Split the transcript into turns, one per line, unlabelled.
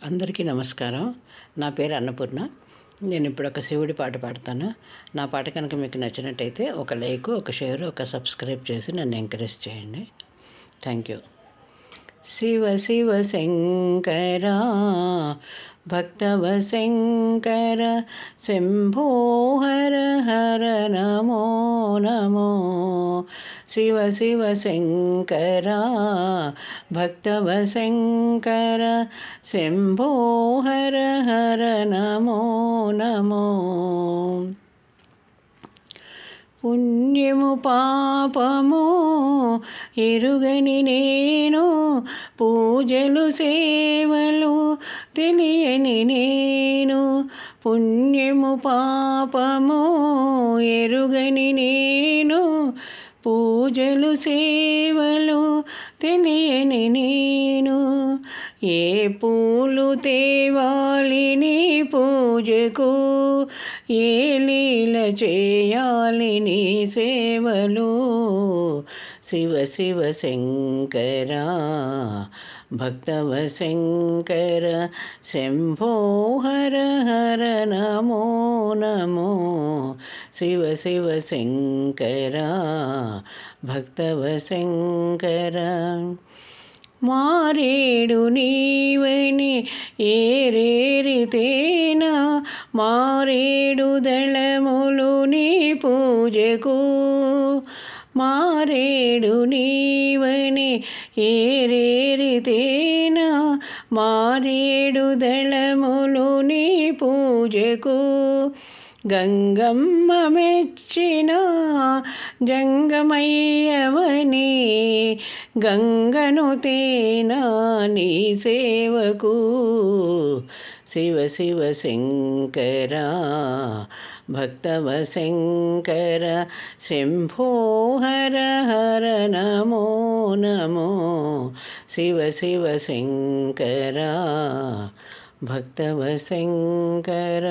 అందరికీ నమస్కారం. నా పేరు అన్నపూర్ణ. నేను ఇప్పుడు ఒక శివుడి పాట పాడతాను. నా పాట కనుక మీకు నచ్చినట్టయితే ఒక లైక్, ఒక షేర్, ఒక సబ్స్క్రైబ్ చేసి నన్ను ఎంకరేజ్ చేయండి. Thank you. శివ శివ శంకర భక్తవ శంకర శంభో హర హర నమో నమో. శివ శివ శంకర భక్తవ శంకర శంభో హర హర నమో నమో. పుణ్యము పాపము ఎరుగని నేను, పూజలు సేవలు తెలియని నేను. పుణ్యము పాపము ఎరుగని నేను, పూజలు సేవలు తెలియని నేను. ఏ పూలు తేవాలి నీ పూజకు, ఏ లీల చేయాలి నీ సేవలు. శివ శివ శంకర భక్తవ శంకర శంభో హర హర నమో నమో. శివ శివ శంకర భక్తవ శంకర. మారేడు నీవని ఏరేరితేనా, మారేడు దళములు నీ పూజకు. మారేడు నీవని ఏరేరితేనా, మారేడు దళములు నీ పూజకు. గంగమ్మ మెచ్చిన జంగమయ్యవని, గంగను తేనా నీ సేవకు. శివ శివ శంకర భక్తవ శంకర శంభో హర హర నమో నమో. శివ శివ శంకర భక్తవ శంకర.